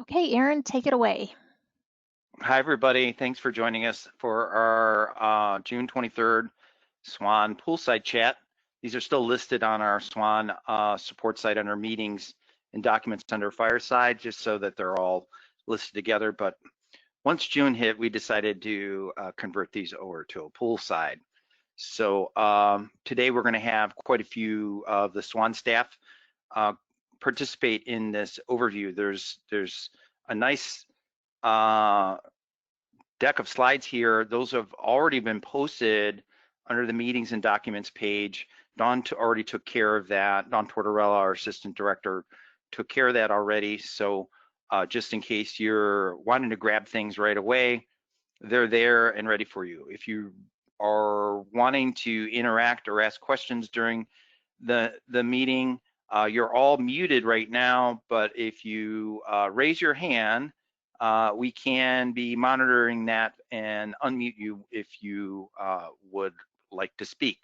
Okay, Aaron, take it away. Hi, everybody. Thanks for joining us for our June 23rd SWAN poolside chat. These are still listed on our SWAN support site under meetings and documents under Fireside, just so that they're all listed together. But once June hit, we decided to convert these over to a poolside. So today we're going to have quite a few of the SWAN staff participate in this overview. There's a nice deck of slides here. Those have already been posted under the meetings and documents page. Dawn already took care of that. Dawn Tortorella, our assistant director, took care of that already. So just in case you're wanting to grab things right away, they're there and ready for you. If you are wanting to interact or ask questions during the meeting, you're all muted right now, but if you raise your hand, we can be monitoring that and unmute you if you would like to speak.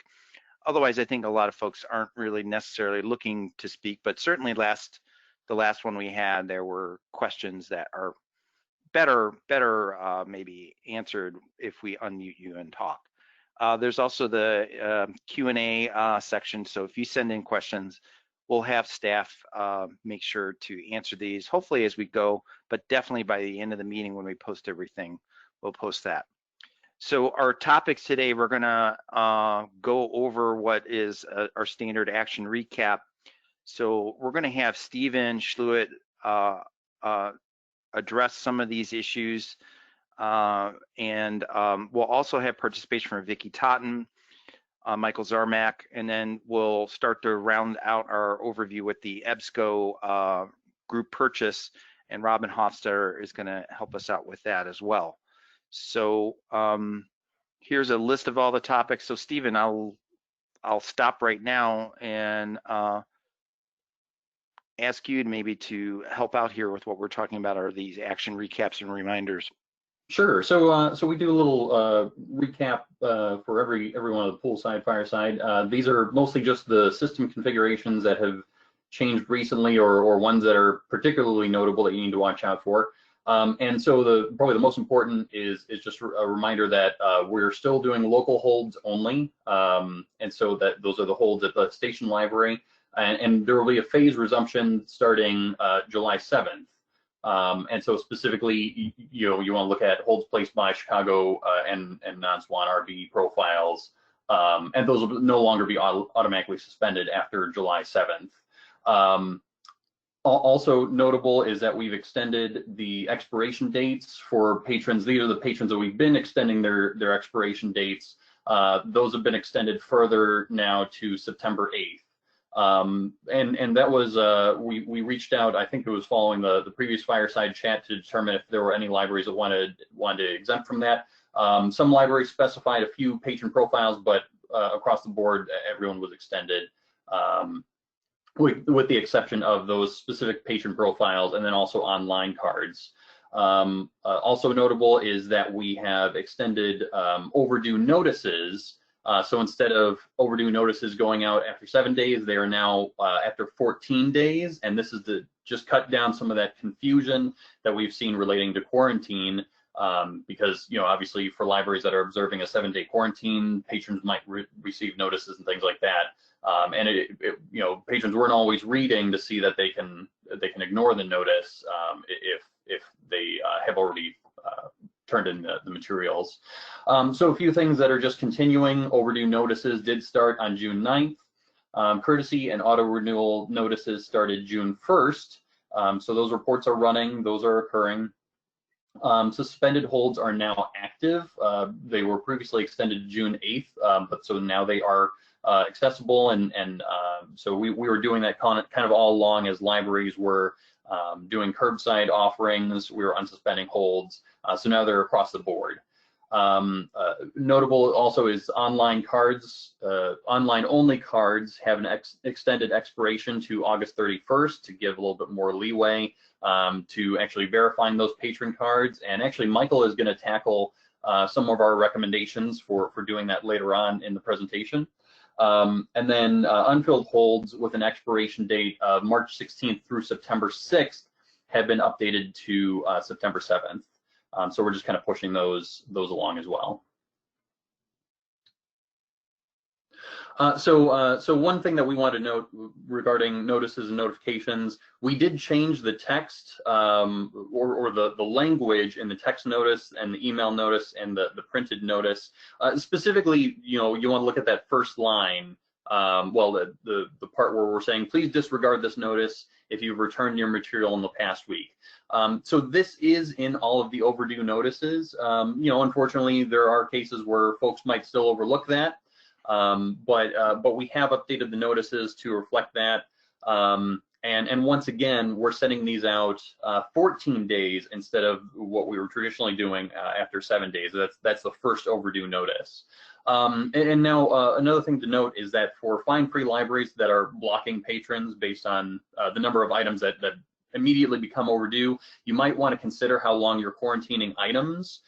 Otherwise, I think a lot of folks aren't really necessarily looking to speak, but certainly the last one we had, there were questions that are better maybe answered if we unmute you and talk. There's also the Q&A section, so if you send in questions, we'll have staff make sure to answer these, hopefully as we go, but definitely by the end of the meeting when we post everything, we'll post that. So our topics today, we're gonna go over what is our standard action recap. So we're gonna have Stephen Schluett address some of these issues, and we'll also have participation from Vicki Totten, Michael Zarmak, and then we'll start to round out our overview with the EBSCO group purchase, and Robin Hofstadter is going to help us out with that as well. So here's a list of all the topics. So Stephen, I'll stop right now and ask you maybe to help out here with what we're talking about, are these action recaps and reminders. Sure. So we do a little recap for every one of the poolside, fireside. These are mostly just the system configurations that have changed recently, or ones that are particularly notable that you need to watch out for. And so probably the most important is just a reminder that we're still doing local holds only, and so that those are the holds at the station library, and there will be a phase resumption starting July 7th. And so specifically, you want to look at holds placed by Chicago and non-SWAN RV profiles, and those will no longer be automatically suspended after July 7th. Also notable is that we've extended the expiration dates for patrons. These are the patrons that we've been extending their expiration dates. Those have been extended further now to September 8th. And that was, we reached out, I think it was following the previous fireside chat, to determine if there were any libraries that wanted to exempt from that. Some libraries specified a few patron profiles, but across the board, everyone was extended, with the exception of those specific patron profiles, and then also online cards. Also notable is that we have extended overdue notices. So instead of overdue notices going out after 7 days, they are now after 14 days. And this is to just cut down some of that confusion that we've seen relating to quarantine, because, obviously for libraries that are observing a 7-day quarantine, patrons might receive notices and things like that. And patrons weren't always reading to see that they can ignore the notice if they have already turned in the materials. So a few things that are just continuing. Overdue notices did start on June 9th. Courtesy and auto renewal notices started June 1st. So those reports are running, those are occurring. Suspended holds are now active. They were previously extended June 8th, but so now they are accessible, and so we were doing that kind of all along as libraries were doing curbside offerings. We were unsuspending holds, so now they're across the board. Notable also is online cards. Online only cards have an extended expiration to August 31st to give a little bit more leeway to actually verifying those patron cards. And actually, Michael is going to tackle some of our recommendations for doing that later on in the presentation. And then unfilled holds with an expiration date of March 16th through September 6th have been updated to September 7th. So we're just kind of pushing those along as well. So one thing that we want to note regarding notices and notifications, we did change the text or the language in the text notice and the email notice and the printed notice. Specifically, you want to look at that first line. The part where we're saying, please disregard this notice if you've returned your material in the past week. So this is in all of the overdue notices. Unfortunately, there are cases where folks might still overlook that. But we have updated the notices to reflect that. And once again, we're sending these out 14 days instead of what we were traditionally doing after 7 days. That's the first overdue notice. And now another thing to note is that for fine-free libraries that are blocking patrons based on the number of items that immediately become overdue, you might want to consider how long you're quarantining items.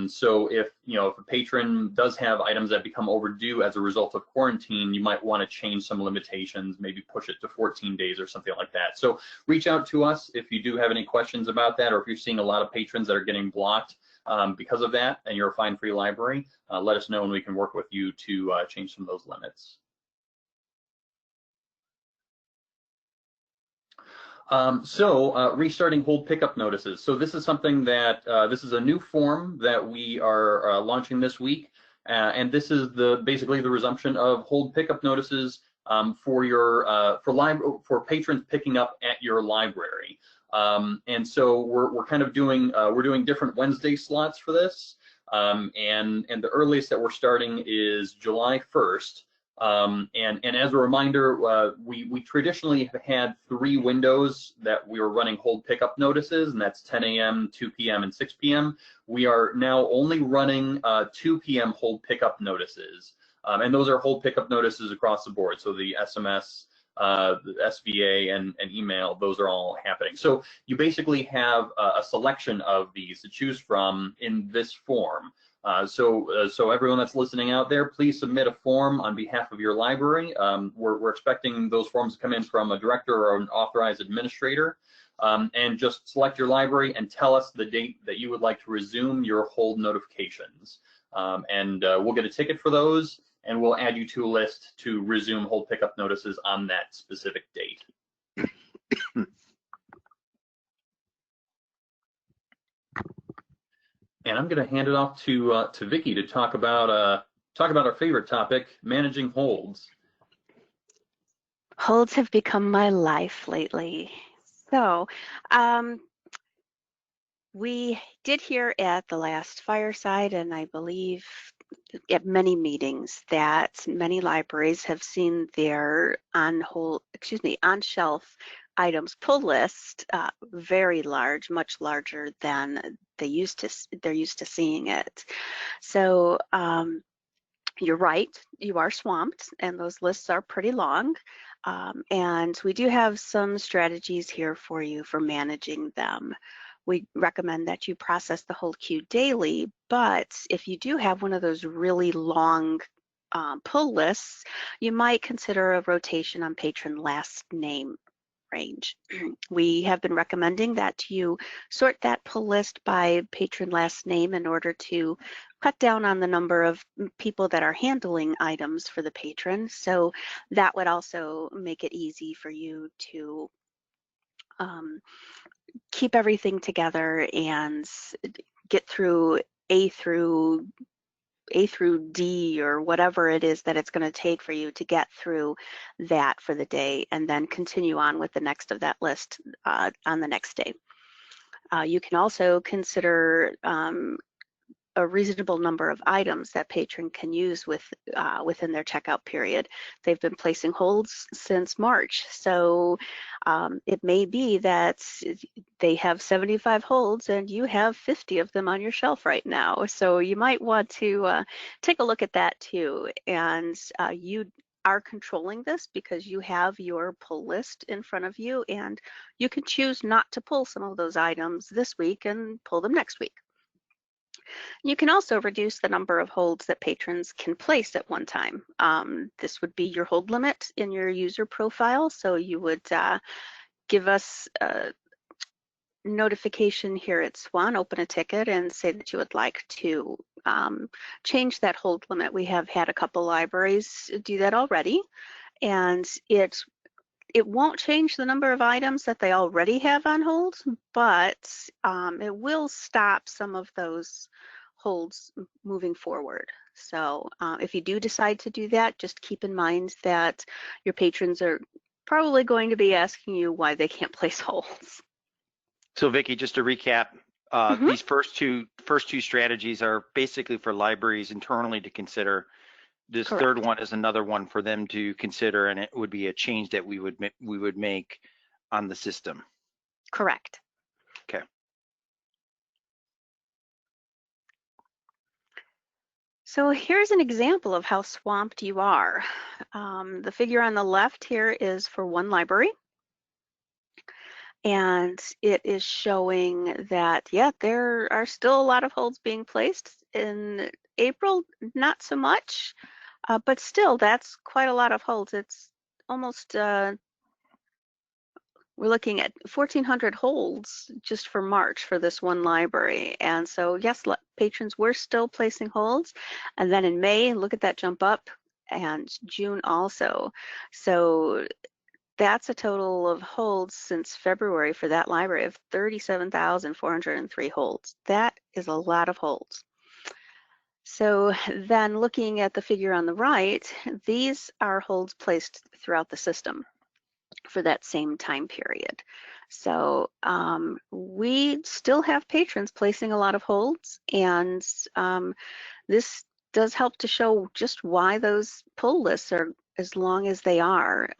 So if a patron does have items that become overdue as a result of quarantine, you might want to change some limitations, maybe push it to 14 days or something like that. So reach out to us if you do have any questions about that, or if you're seeing a lot of patrons that are getting blocked because of that and you're a fine-free library, let us know and we can work with you to change some of those limits. Restarting hold pickup notices. So this is something that, this is a new form that we are launching this week. And this is basically the resumption of hold pickup notices for patrons picking up at your library. And so we're kind of doing, we're doing different Wednesday slots for this. And the earliest that we're starting is July 1st. And as a reminder, we traditionally have had 3 windows that we were running hold pickup notices, and that's 10 a.m., 2 p.m., and 6 p.m. We are now only running 2 p.m. hold pickup notices, and those are hold pickup notices across the board. So the SMS, the SVA, and email, those are all happening. So you basically have a selection of these to choose from in this form. So everyone that's listening out there, please submit a form on behalf of your library. We're expecting those forms to come in from a director or an authorized administrator, and just select your library and tell us the date that you would like to resume your hold notifications. We'll get a ticket for those, and we'll add you to a list to resume hold pickup notices on that specific date. And I'm going to hand it off to Vicki to talk about our favorite topic, managing holds. Holds have become my life lately. So we did hear at the last Fireside, and I believe at many meetings, that many libraries have seen their on-shelf items pull list very large, much larger than they're used to seeing it. So you're right, you are swamped, and those lists are pretty long. And we do have some strategies here for you for managing them. We recommend that you process the hold queue daily, but if you do have one of those really long pull lists, you might consider a rotation on patron last name range. We have been recommending that you sort that pull list by patron last name in order to cut down on the number of people that are handling items for the patron. So that would also make it easy for you to keep everything together and get through A through D, or whatever it is that it's going to take for you to get through that for the day, and then continue on with the next of that list on the next day. You can also consider a reasonable number of items that patron can use within their checkout period. They've been placing holds since March, so it may be that they have 75 holds and you have 50 of them on your shelf right now. So you might want to take a look at that too. And you are controlling this because you have your pull list in front of you, and you can choose not to pull some of those items this week and pull them next week. You can also reduce the number of holds that patrons can place at one time. This would be your hold limit in your user profile. So you would give us notification here at SWAN, open a ticket and say that you would like to change that hold limit. We have had a couple libraries do that already, and it won't change the number of items that they already have on hold, but it will stop some of those holds moving forward. So if you do decide to do that, just keep in mind that your patrons are probably going to be asking you why they can't place holds. So Vicki, just to recap, Mhm. these first two strategies are basically for libraries internally to consider. This Correct. third one is another one for them to consider, and it would be a change that we would make on the system. Correct. Okay. So here's an example of how swamped you are. The figure on the left here is for one library. And it is showing that, yeah, there are still a lot of holds being placed. In April, not so much, but still, that's quite a lot of holds. It's almost, we're looking at 1,400 holds just for March for this one library. And so, yes, patrons were still placing holds. And then in May, look at that jump up, and June also. So that's a total of holds since February for that library of 37,403 holds. That is a lot of holds. So then looking at the figure on the right, these are holds placed throughout the system for that same time period. So we still have patrons placing a lot of holds, and this does help to show just why those pull lists are as long as they are.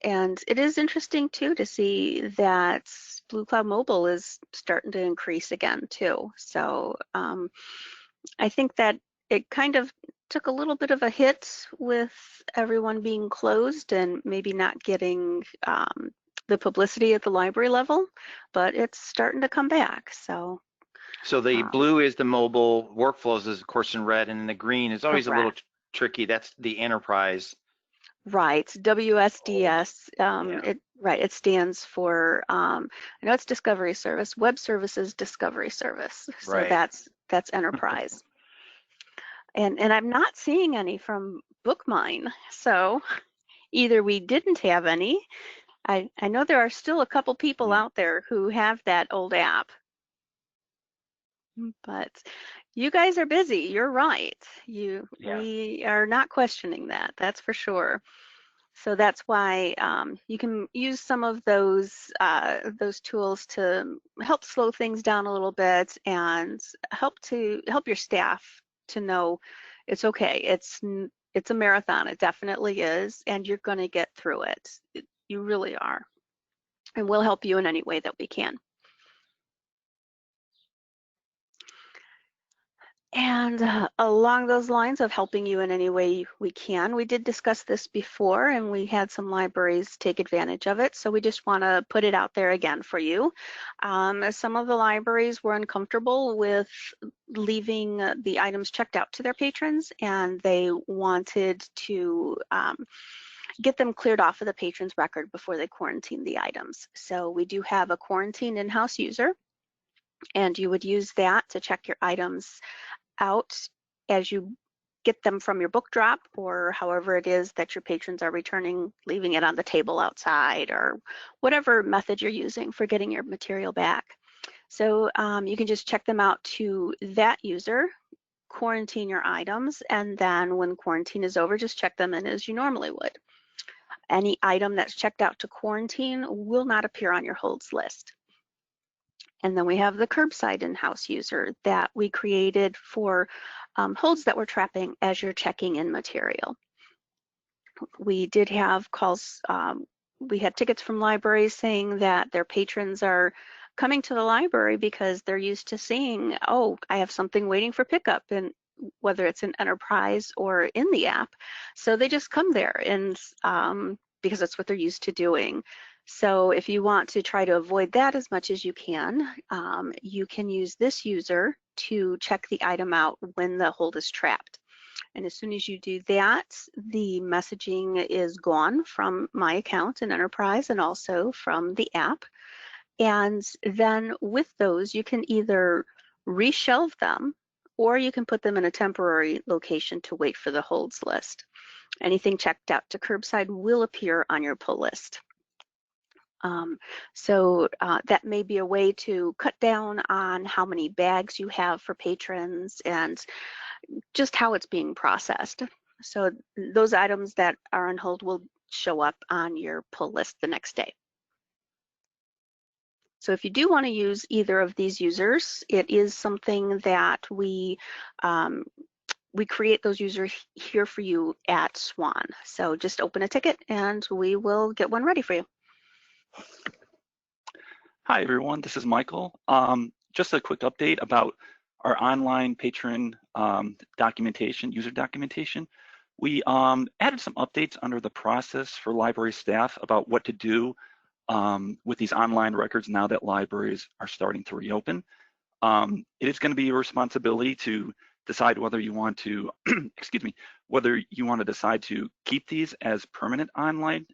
And it is interesting too to see that Blue Cloud Mobile is starting to increase again too. So I think that it kind of took a little bit of a hit with everyone being closed and maybe not getting the publicity at the library level, but it's starting to come back. So the blue is the mobile workflows, is of course in red, and the green is always a little correct. tricky. That's the enterprise. Right, WSDS. Yeah. It stands for. I know it's Discovery Service, Web Services Discovery Service. So Right. that's enterprise. And I'm not seeing any from BookMine. So either we didn't have any. I know there are still a couple people out there who have that old app, but you guys are busy. You're right. We are not questioning that. That's for sure. So that's why you can use some of those tools to help slow things down a little bit and help your staff to know it's okay. It's a marathon. It definitely is, and you're going to get through it. You really are, and we'll help you in any way that we can. And along those lines of helping you in any way we can, we did discuss this before and we had some libraries take advantage of it. So we just want to put it out there again for you. Some of the libraries were uncomfortable with leaving the items checked out to their patrons, and they wanted to get them cleared off of the patron's record before they quarantine the items. So we do have a quarantine in-house user, and you would use that to check your items out as you get them from your book drop, or however it is that your patrons are returning, leaving it on the table outside, or whatever method you're using for getting your material back. So you can just check them out to that user, quarantine your items, and then when quarantine is over, just check them in as you normally would. Any item that's checked out to quarantine will not appear on your holds list. And then we have the curbside in-house user that we created for holds that we're trapping as you're checking in material. We did have calls, we had tickets from libraries saying that their patrons are coming to the library because they're used to seeing, oh, I have something waiting for pickup, and whether it's in Enterprise or in the app. So they just come there, and because that's what they're used to doing. So if you want to try to avoid that as much as you can use this user to check the item out when the hold is trapped. And as soon as you do that, the messaging is gone from my account in Enterprise and also from the app. And then with those, you can either reshelve them or you can put them in a temporary location to wait for the holds list. Anything checked out to curbside will appear on your pull list. That may be a way to cut down on how many bags you have for patrons and just how it's being processed. So those items that are on hold will show up on your pull list the next day. So if you do want to use either of these users, it is something that we create those users here for you at SWAN. So just open a ticket and we will get one ready for you. Hi, everyone. This is Michael. Just a quick update about our online patron documentation, user documentation. We added some updates under the process for library staff about what to do with these online records now that libraries are starting to reopen. It is going to be your responsibility to decide whether you want to, excuse me, whether you want to decide to keep these as permanent online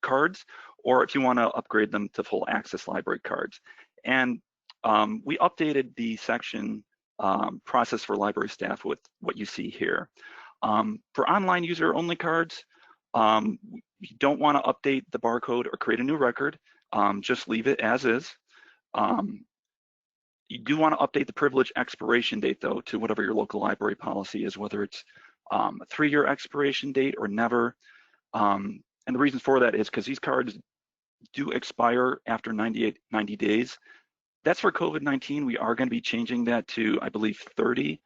cards, or if you want to upgrade them to full access library cards. And we updated the section process for library staff with what you see here. For online user only cards, you don't want to update the barcode or create a new record, just leave it as is. You do want to update the privilege expiration date though to whatever your local library policy is, whether it's a 3-year expiration date or never. And the reason for that is because these cards do expire after 90 days. That's for COVID-19. We are going to be changing that to, I believe, 30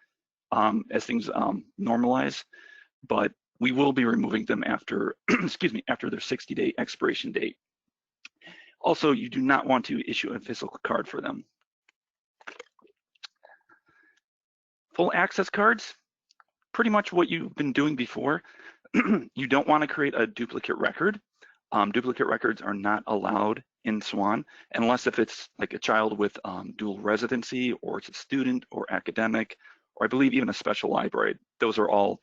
as things normalize, but we will be removing them after, excuse me, after their 60-day expiration date. Also, you do not want to issue a physical card for them. Full access cards, pretty much what you've been doing before. You don't want to create a duplicate record. Duplicate records are not allowed in SWAN unless if it's like a child with dual residency, or it's a student or academic, or I believe even a special library. Those are all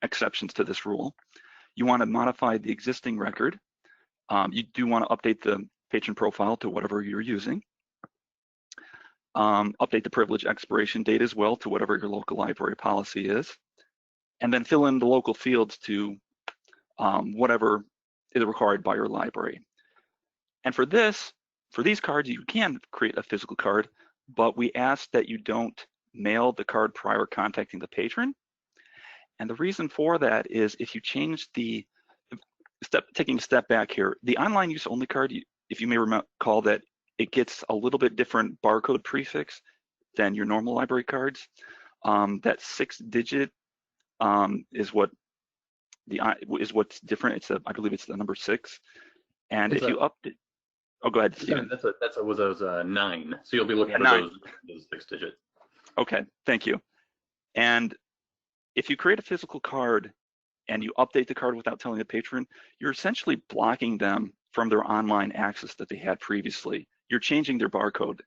exceptions to this rule. You want to modify the existing record. You do want to update the patron profile to whatever you're using. Update the privilege expiration date as well to whatever your local library policy is. And then fill in the local fields to whatever is required by your library. And for these cards, you can create a physical card, but we ask that you don't mail the card prior contacting the patron. And the reason for that is if you change the, taking a step back here, the online use only card, if you may recall that it gets a little bit different barcode prefix than your normal library cards. That 6-digit is what's different. It's I believe it's the number 6. And if you update, oh, go ahead, Stephen. That was 9. So you'll be looking for those 6-digit. Okay, thank you. And if you create a physical card and you update the card without telling the patron, you're essentially blocking them from their online access that they had previously. You're changing their barcode.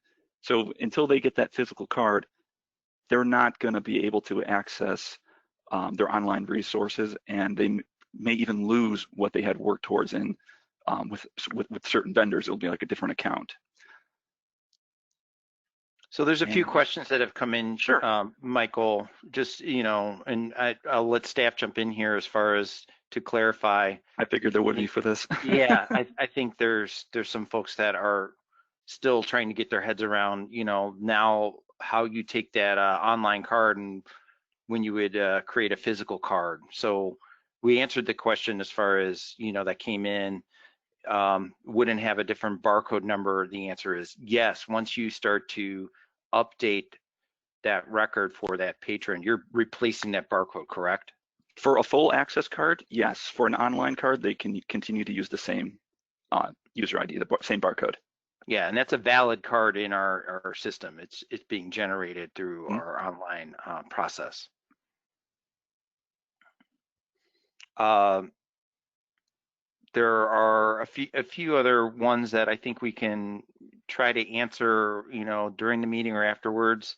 So until they get that physical card, they're not going to be able to access their online resources, and they may even lose what they had worked towards in with certain vendors. It'll be like a different account. So there's a few questions that have come in, sure. Michael, just, and I'll let staff jump in here as far as to clarify. I figured there would be for this. Yeah, I think there's some folks that are still trying to get their heads around, now how you take that online card and when you would create a physical card. So we answered the question as far as, that came in, wouldn't have a different barcode number. The answer is yes. Once you start to update that record for that patron, you're replacing that barcode, correct? For a full access card, yes. For an online card, they can continue to use the same user ID, the same barcode. Yeah, and that's a valid card in our system. It's being generated through our online process. There are a few other ones that I think we can try to answer, during the meeting or afterwards.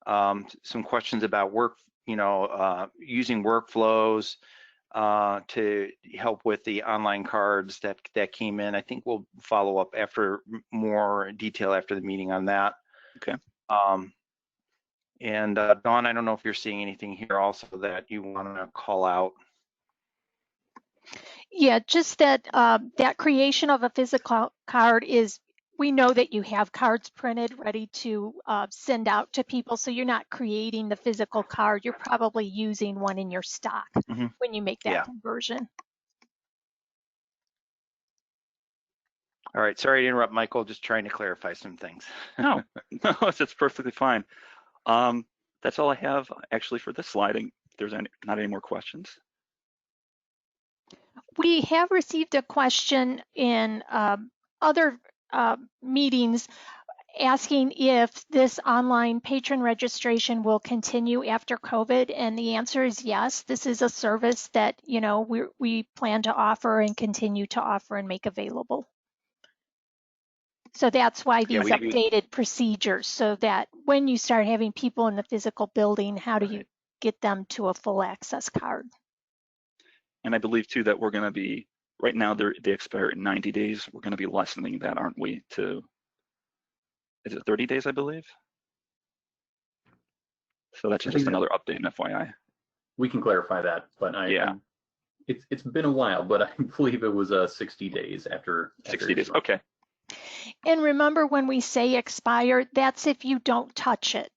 Some questions about work, using workflows. to help with the online cards that came in. I think we'll follow up after more detail after the meeting on that. Okay. And Dawn, I don't know if you're seeing anything here also that you want to call out. Yeah, just that that creation of a physical card is, we know that you have cards printed ready to send out to people, so you're not creating the physical card. You're probably using one in your stock when you make that Yeah. conversion. All right, sorry to interrupt, Michael, just trying to clarify some things. No, no, that's perfectly fine. That's all I have actually for this slide. If there's not any more questions. We have received a question in other meetings asking if this online patron registration will continue after COVID, and the answer is yes. This is a service that, you know, we plan to offer and continue to offer and make available. So that's why these updated procedures, so that when you start having people in the physical building, how do you get them to a full access card? And I believe too that we're going to be, right now they expire in 90 days. We're going to be lessening that, aren't we, to, is it 30 days, I believe? So that's just another update in FYI. We can clarify that, but it's been a while, but I believe it was 60 days after 60 days, okay. And remember, when we say expire, that's if you don't touch it.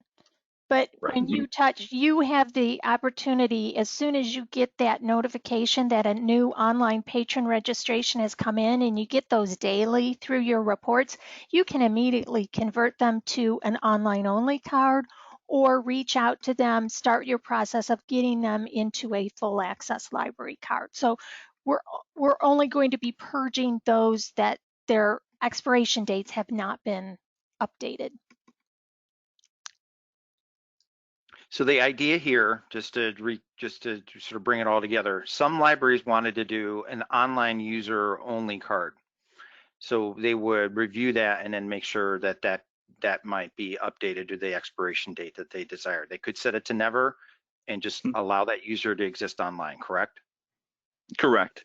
But when you touch, you have the opportunity, as soon as you get that notification that a new online patron registration has come in, and you get those daily through your reports, you can immediately convert them to an online only card, or reach out to them, start your process of getting them into a full access library card. So we're only going to be purging those that their expiration dates have not been updated. So the idea here, just to sort of bring it all together, some libraries wanted to do an online user only card. So they would review that and then make sure that that might be updated to the expiration date that they desire. They could set it to never and just allow that user to exist online, correct? Correct.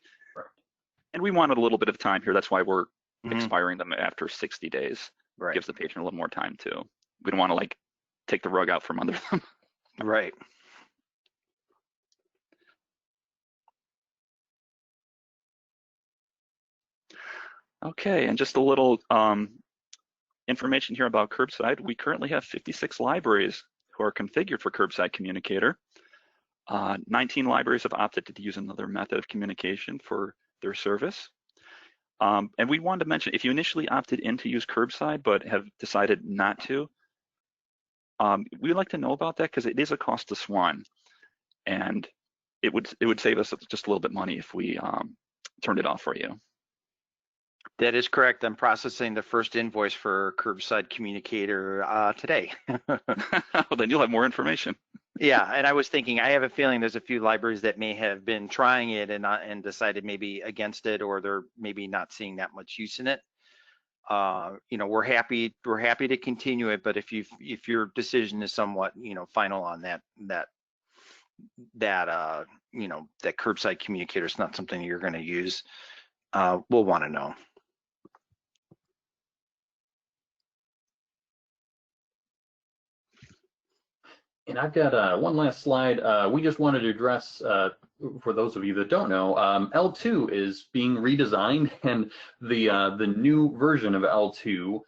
And we wanted a little bit of time here. That's why we're expiring them after 60 days. Right. Gives the patron a little more time too. We don't want to like take the rug out from under them. Right. Okay, and just a little information here about Curbside. We currently have 56 libraries who are configured for Curbside Communicator. 19 libraries have opted to use another method of communication for their service. And we wanted to mention, if you initially opted in to use Curbside but have decided not to, we'd like to know about that, because it is a cost to SWAN, and it would save us just a little bit of money if we turned it off for you. That is correct. I'm processing the first invoice for Curbside Communicator today. Well, then you'll have more information. Yeah, and I was thinking, I have a feeling there's a few libraries that may have been trying it and decided maybe against it, or they're maybe not seeing that much use in it. You know, we're happy to continue it, but if your decision is somewhat, you know, final on that you know, that Curbside Communicator is not something you're going to use, we'll want to know. And I've got one last slide. We just wanted to address, for those of you that don't know, L2 is being redesigned, and the new version of L2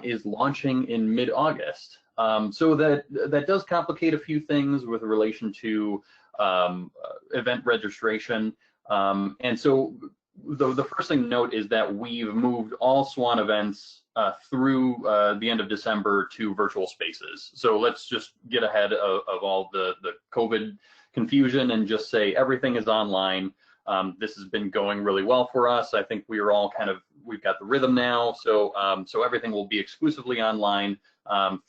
is launching in mid-August. So that does complicate a few things with relation to event registration. And so the first thing to note is that we've moved all SWAN events through the end of December to virtual spaces. So let's just get ahead of all the COVID confusion and just say everything is online. This has been going really well for us. I think we are all we've got the rhythm now. So so everything will be exclusively online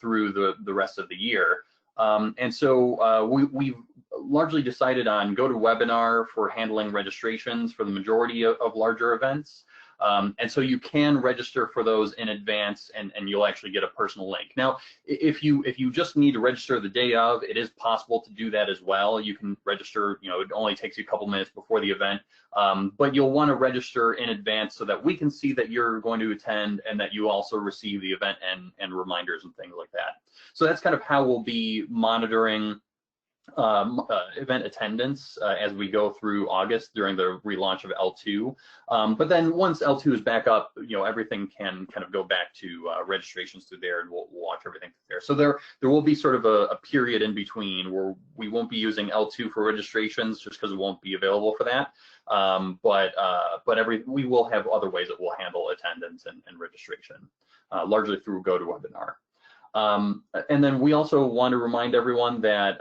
through the rest of the year. And so we've largely decided on GoToWebinar for handling registrations for the majority of larger events. And so you can register for those in advance, and you'll actually get a personal link. Now, if you just need to register the day of, it is possible to do that as well. You can register, it only takes you a couple minutes before the event, but you'll want to register in advance so that we can see that you're going to attend and that you also receive the event and reminders and things like that. So that's kind of how we'll be monitoring event attendance as we go through August during the relaunch of L2. But then once L2 is back up, everything can kind of go back to registrations through there, and we'll watch everything through there. So there will be sort of a period in between where we won't be using L2 for registrations just because it won't be available for that. But we will have other ways that we'll handle attendance and registration, largely through GoToWebinar. And then we also want to remind everyone that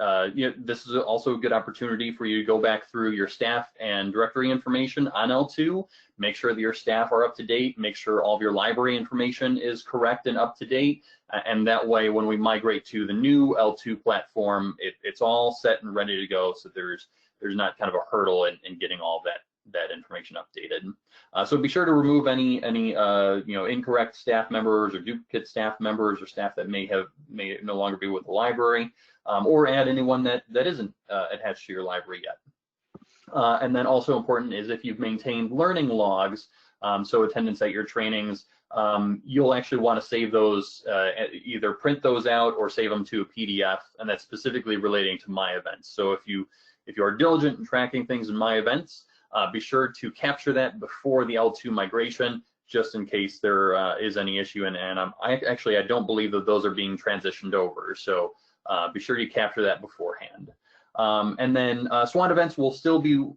this is also a good opportunity for you to go back through your staff and directory information on L2, make sure that your staff are up to date, make sure all of your library information is correct and up to date, and that way when we migrate to the new L2 platform, it's all set and ready to go, so there's not kind of a hurdle in getting all that information updated. So be sure to remove any incorrect staff members or duplicate staff members or staff that may no longer be with the library, or add anyone that isn't attached to your library yet. And then also important is if you've maintained learning logs, so attendance at your trainings, you'll actually want to save those, either print those out or save them to a PDF, and that's specifically relating to My Events. So if you are diligent in tracking things in My Events, be sure to capture that before the L2 migration, just in case there is any issue. And I don't believe that those are being transitioned over. So be sure you capture that beforehand. And then SWAN events will still be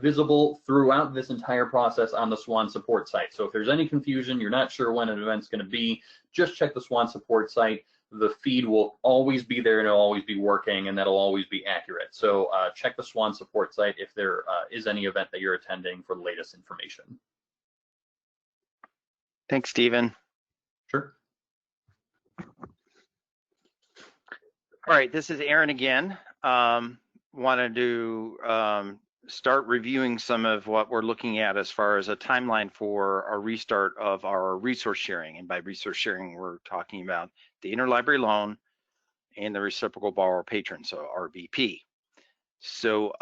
visible throughout this entire process on the SWAN support site. So if there's any confusion, you're not sure when an event's going to be, just check the SWAN support site. The feed will always be there and it'll always be working, and that'll always be accurate. So check the SWAN support site if there is any event that you're attending for the latest information. Thanks, Stephen. Sure. All right, this is Aaron again. Wanted to start reviewing some of what we're looking at as far as a timeline for our restart of our resource sharing. And by resource sharing, we're talking about the interlibrary loan and the reciprocal borrower patron, so RBP. So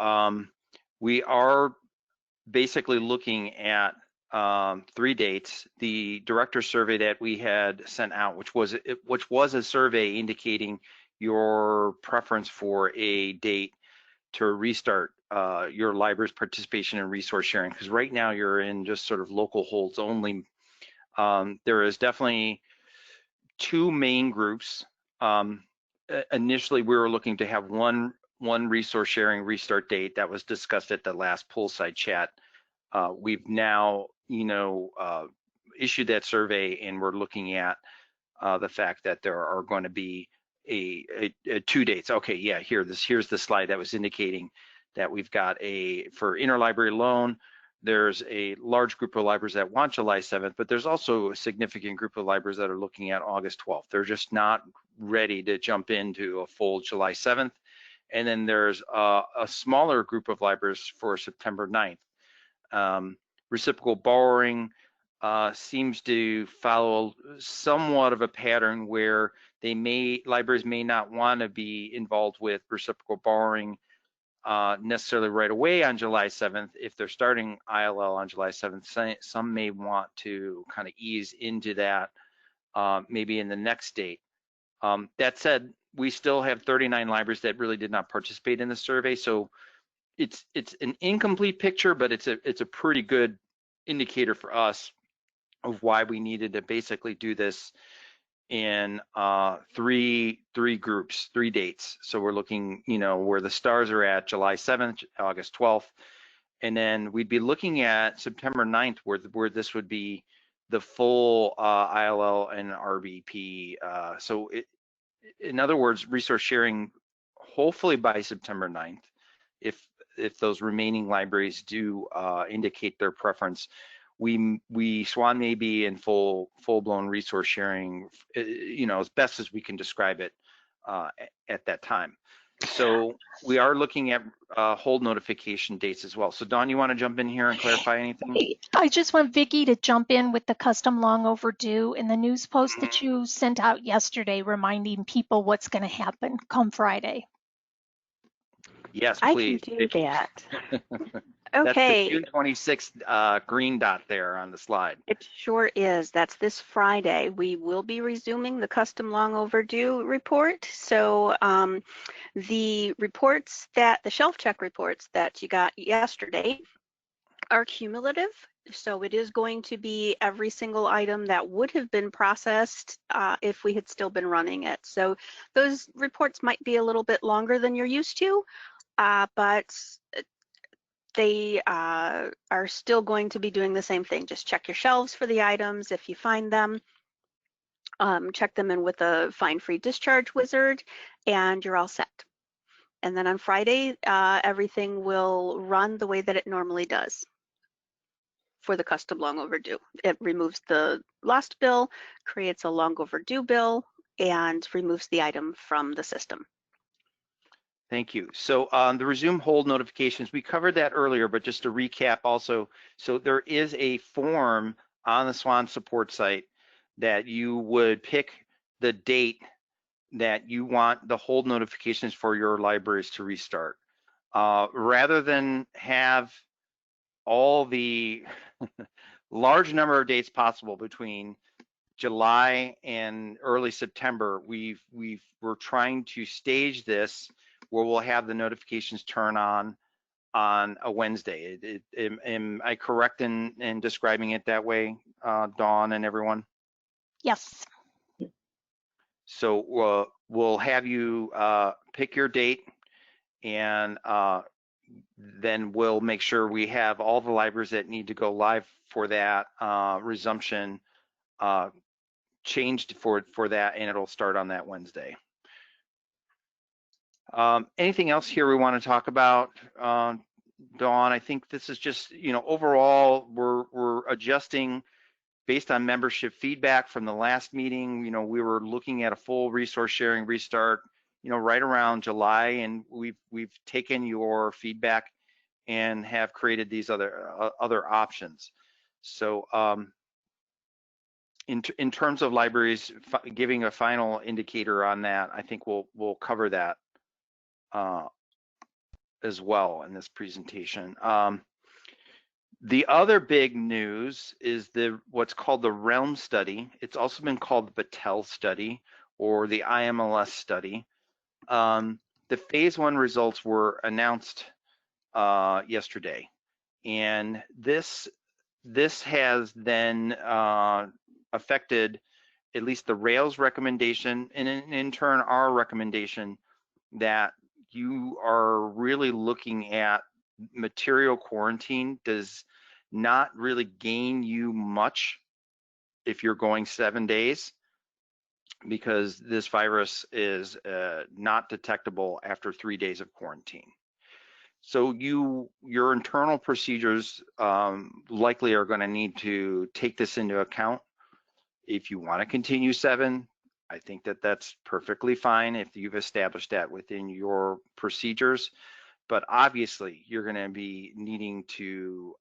we are basically looking at 3 dates. The director survey that we had sent out, which was a survey indicating your preference for a date to restart your library's participation in resource sharing, because right now you're in just sort of local holds only. There is definitely 2 main groups. Initially, we were looking to have one resource sharing restart date that was discussed at the last poolside chat. We've now, issued that survey, and we're looking at the fact that there are going to be a 2 dates. Okay, yeah, here's the slide that was indicating that we've got for interlibrary loan, there's a large group of libraries that want July 7th, but there's also a significant group of libraries that are looking at August 12th. They're just not ready to jump into a full July 7th. And then there's a smaller group of libraries for September 9th. Reciprocal borrowing seems to follow somewhat of a pattern where libraries may not want to be involved with reciprocal borrowing necessarily right away on July 7th. If they're starting ILL on July 7th, some may want to kind of ease into that maybe in the next date. That said, we still have 39 libraries that really did not participate in the survey, so it's an incomplete picture, but it's a pretty good indicator for us of why we needed to basically do this in three groups, 3 dates. So we're looking, where the stars are at July 7th, August 12th, and then we'd be looking at September 9th, where this would be the full ILL and RBP. So in other words, resource sharing, hopefully by September 9th, if those remaining libraries do indicate their preference, SWAN may be in full-blown resource sharing, as best as we can describe it at that time. So we are looking at hold notification dates as well. So Dawn, you want to jump in here and clarify anything? I just want Vicki to jump in with the custom long overdue in the news post that you sent out yesterday, reminding people what's going to happen come Friday. Yes, I can please. do that. That's the Okay, June 26th green dot there on the slide. it sure is. That's this Friday. We will be resuming the custom long overdue report. So the shelf check reports that you got yesterday are cumulative. So it is going to be every single item that would have been processed if we had still been running it. So those reports might be a little bit longer than you're used to, but they are still going to be doing the same thing. Just check your shelves for the items if you find them. Check them in with a Find Free Discharge wizard, and you're all set. And then on Friday, everything will run the way that it normally does for the custom long overdue. It removes the lost bill, creates a long overdue bill, and removes the item from the system. Thank you. So the resume hold notifications, we covered that earlier, but just to recap also, so there is a form on the SWAN support site that you would pick the date that you want the hold notifications for your libraries to restart. Rather than have all the large number of dates possible between July and early September, we're trying to stage this where we'll have the notifications turn on a Wednesday. Am I correct in describing it that way, Dawn and everyone? Yes. So we'll have you pick your date, and then we'll make sure we have all the libraries that need to go live for that resumption changed for that, and it'll start on that Wednesday. Anything else here we want to talk about, Dawn? I think this is just, overall we're adjusting based on membership feedback from the last meeting. We were looking at a full resource sharing restart, right around July, and we've taken your feedback and have created these other options. So in terms of libraries, giving a final indicator on that, I think we'll cover that as well in this presentation. The other big news is what's called the REALM study. It's also been called the Battelle study or the IMLS study. The phase 1 results were announced yesterday, and this has then affected at least the Rails recommendation, and in turn our recommendation that you are really looking at material quarantine does not really gain you much if you're going 7 days, because this virus is not detectable after 3 days of quarantine. So your internal procedures likely are going to need to take this into account. If you want to continue 7, I think that's perfectly fine if you've established that within your procedures. But obviously, you're going to be needing to,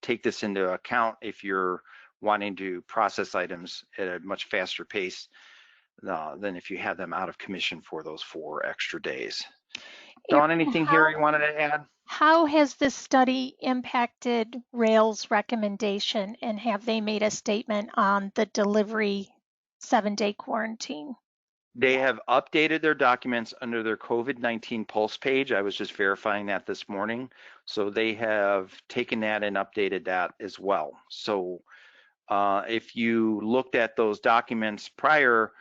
take this into account if you're wanting to process items at a much faster pace than if you have them out of commission for those 4 extra days. Dawn, anything here you wanted to add? How has this study impacted Rails recommendation, and have they made a statement on the delivery 7-day quarantine? They have updated their documents under their COVID-19 pulse page. I was just verifying that this morning. So they have taken that and updated that as well. So if you looked at those documents prior,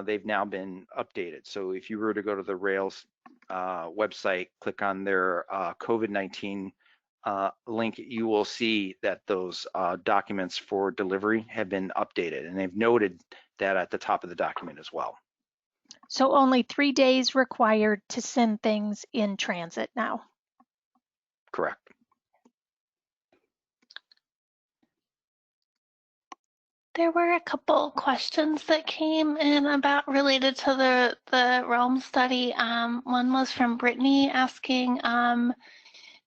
they've now been updated. So if you were to go to the Rails website, click on their COVID-19 link, you will see that those documents for delivery have been updated, and they've noted that at the top of the document as well. So only 3 days required to send things in transit now. Correct. There were a couple questions that came in about related to the Realm study. One was from Brittany asking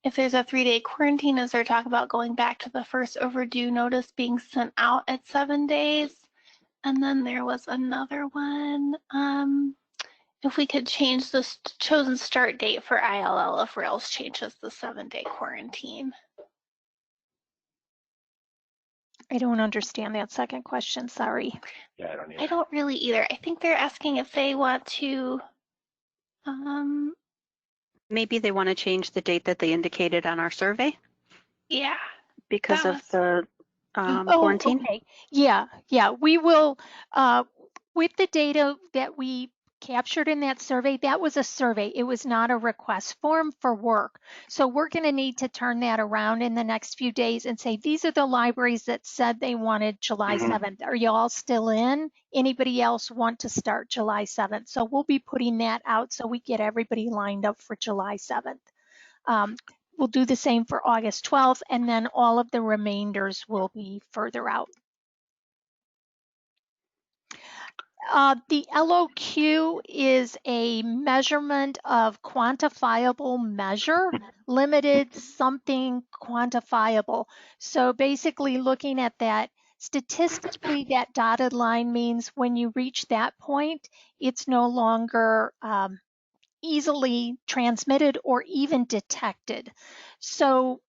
if there's a 3-day quarantine, is there talk about going back to the first overdue notice being sent out at 7 days? And then there was another one. If we could change the chosen start date for ILL if Rails changes the 7-day quarantine. I don't understand that second question, sorry. Yeah, I don't either. I don't really either. I think they're asking if they want to, Maybe they want to change the date that they indicated on our survey yeah. because That of was- the Oh, quarantine. okay. Yeah, we will, with the data that we captured in that survey, that was a survey. It was not a request form for work. So we're going to need to turn that around in the next few days and say, these are the libraries that said they wanted July 7th. Are you all still in? Anybody else want to start July 7th? So we'll be putting that out so we get everybody lined up for July 7th. We'll do the same for August 12th, and then all of the remainders will be further out. The LOQ is a measurement of quantifiable measure, limited something quantifiable. So basically looking at that, statistically that dotted line means when you reach that point, it's no longer easily transmitted or even detected. So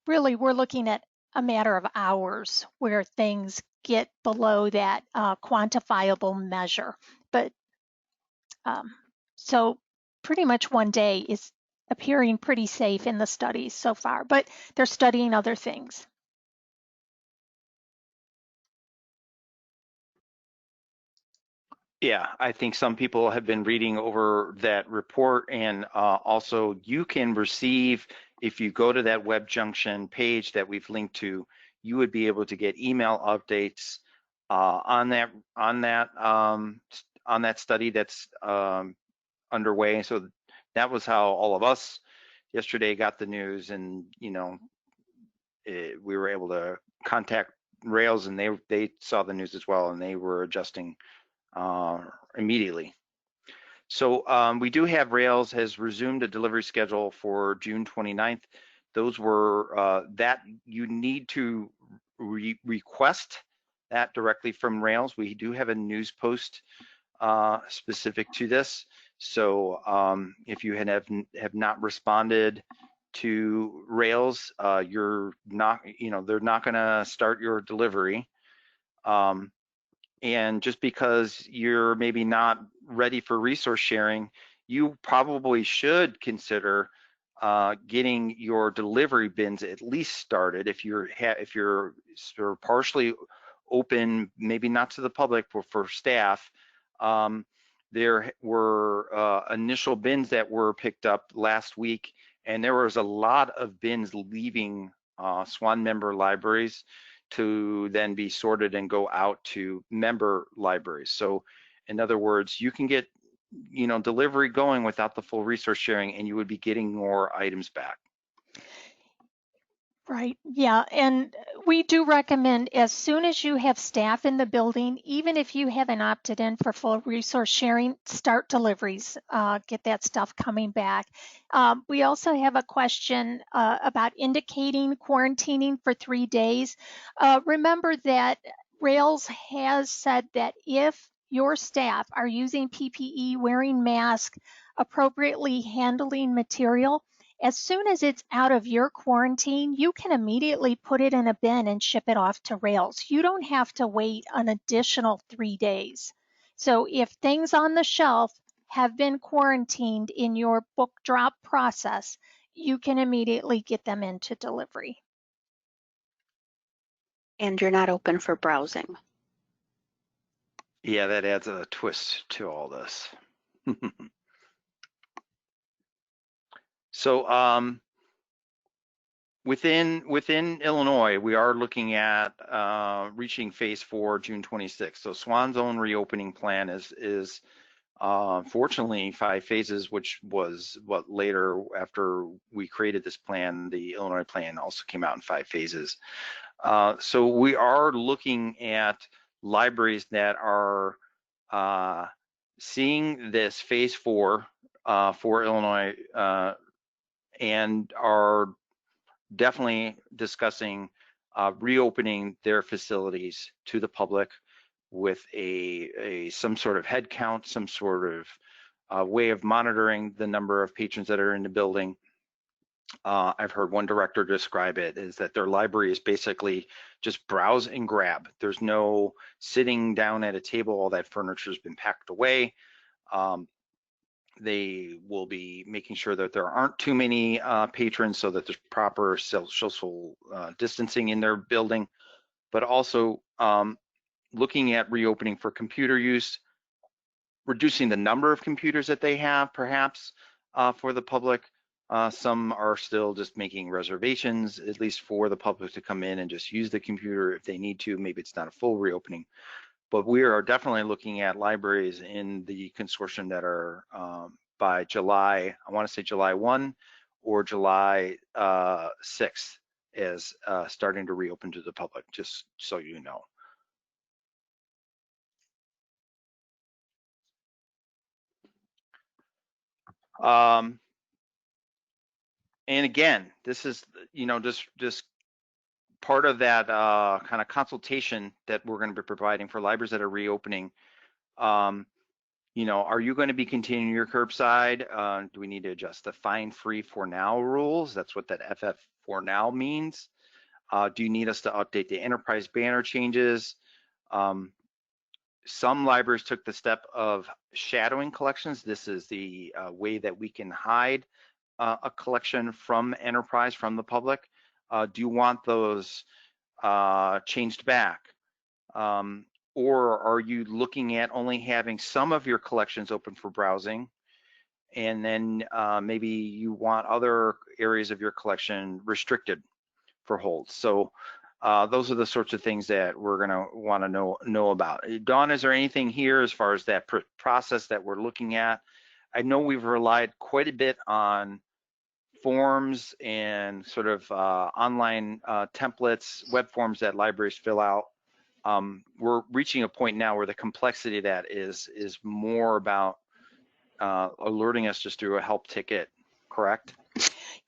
really we're looking at a matter of hours where things get below that quantifiable measure. But so pretty much 1 day is appearing pretty safe in the studies so far, but they're studying other things. Yeah, I think some people have been reading over that report, and also you can receive, if you go to that Web Junction page that we've linked to, you would be able to get email updates on that study that's underway. So that was how all of us yesterday got the news, and we were able to contact Rails, and they saw the news as well, and they were adjusting immediately. So we do have Rails has resumed a delivery schedule for June 29th. Those were that you need to request that directly from Rails. We do have a news post specific to this. So if you have not responded to Rails, you're not, they're not going to start your delivery. And just because you're maybe not ready for resource sharing, you probably should consider getting your delivery bins at least started. If you're sort of partially open, maybe not to the public, but for staff, there were initial bins that were picked up last week, and there was a lot of bins leaving SWAN member libraries to then be sorted and go out to member libraries. So in other words, you can get delivery going without the full resource sharing, and you would be getting more items back. Right, yeah, and we do recommend as soon as you have staff in the building, even if you haven't opted in for full resource sharing, start deliveries, get that stuff coming back. We also have a question about indicating quarantining for 3 days. Remember that Rails has said that if your staff are using PPE, wearing masks, appropriately handling material, as soon as it's out of your quarantine, you can immediately put it in a bin and ship it off to Rails. You don't have to wait an additional 3 days. So if things on the shelf have been quarantined in your book drop process, you can immediately get them into delivery. And you're not open for browsing. Yeah, that adds a twist to all this. So within Illinois, we are looking at reaching phase 4 June 26th. So SWAN's own reopening plan is fortunately 5 phases, which was what later after we created this plan, the Illinois plan also came out in 5 phases. So we are looking at libraries that are seeing this phase 4 for Illinois and are definitely discussing reopening their facilities to the public with some sort of head count, some sort of way of monitoring the number of patrons that are in the building. I've heard one director describe it as that their library is basically just browse and grab. There's no sitting down at a table, all that furniture has been packed away. They will be making sure that there aren't too many patrons so that there's proper social distancing in their building, but also looking at reopening for computer use, reducing the number of computers that they have perhaps for the public. Some are still just making reservations, at least for the public to come in and just use the computer if they need to. Maybe it's not a full reopening, but we are definitely looking at libraries in the consortium that are by July, I want to say July 1 or July 6th as starting to reopen to the public, just so you know. And again, this is, just part of that kind of consultation that we're going to be providing for libraries that are reopening. Are you going to be continuing your curbside? Do we need to adjust the fine free for now rules? That's what that FF for now means. Do you need us to update the enterprise banner changes? Some libraries took the step of shadowing collections. This is the way that we can hide a collection from enterprise, from the public. Do you want those changed back? Or are you looking at only having some of your collections open for browsing, and then maybe you want other areas of your collection restricted for holds? So those are the sorts of things that we're going to want to know about. Dawn, is there anything here as far as that process that we're looking at? I know we've relied quite a bit on forms and sort of online templates, web forms that libraries fill out. We're reaching a point now where the complexity of that is more about alerting us just through a help ticket, correct?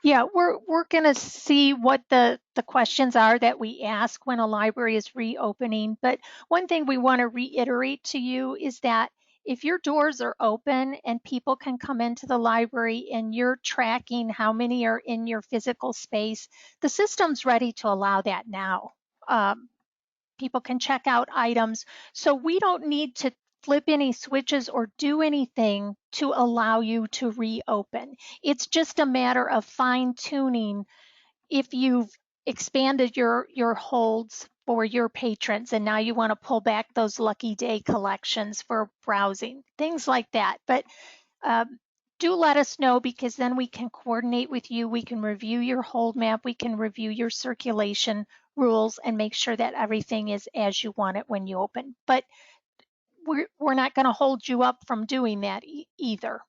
Yeah, we're going to see what the questions are that we ask when a library is reopening. But one thing we want to reiterate to you is that if your doors are open and people can come into the library and you're tracking how many are in your physical space, the system's ready to allow that now. People can check out items. So we don't need to flip any switches or do anything to allow you to reopen. It's just a matter of fine tuning if you've expanded your holds for your patrons and now you want to pull back those lucky day collections for browsing, things like that. But do let us know, because then we can coordinate with you. We can review your hold map. We can review your circulation rules and make sure that everything is as you want it when you open. But we're not going to hold you up from doing that either.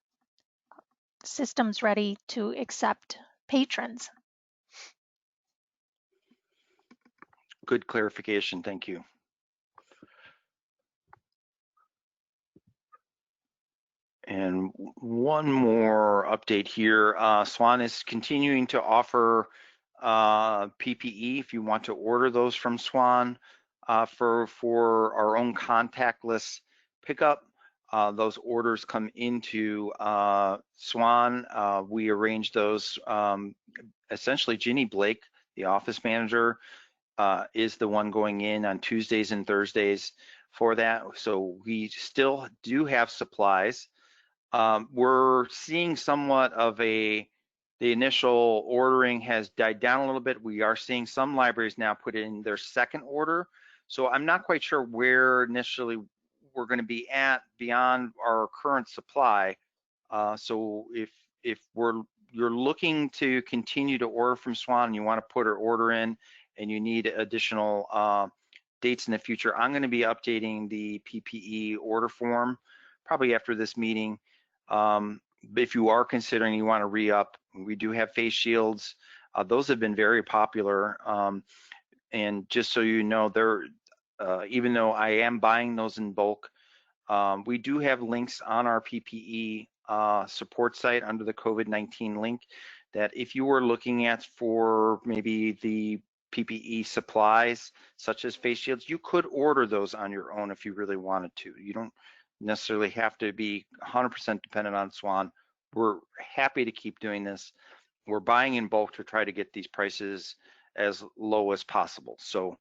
The system's ready to accept patrons. Good clarification, thank you. And one more update here. SWAN is continuing to offer PPE if you want to order those from SWAN for our own contactless pickup. Those orders come into SWAN. We arrange those. Essentially, Ginny Blake, the office manager, is the one going in on Tuesdays and Thursdays for that. So we still do have supplies. We're seeing somewhat of the initial ordering has died down a little bit. We are seeing some libraries now put in their second order. So I'm not quite sure where initially we're going to be at beyond our current supply. So if you're looking to continue to order from SWAN and you want to put an order in and you need additional dates in the future, I'm going to be updating the PPE order form probably after this meeting. If you are considering you want to re-up, we do have face shields. Those have been very popular. And just so you know, even though I am buying those in bulk, we do have links on our PPE support site under the COVID-19 link that if you were looking at for maybe the PPE supplies, such as face shields, you could order those on your own if you really wanted to. You don't necessarily have to be 100% dependent on SWAN. We're happy to keep doing this. We're buying in bulk to try to get these prices as low as possible. So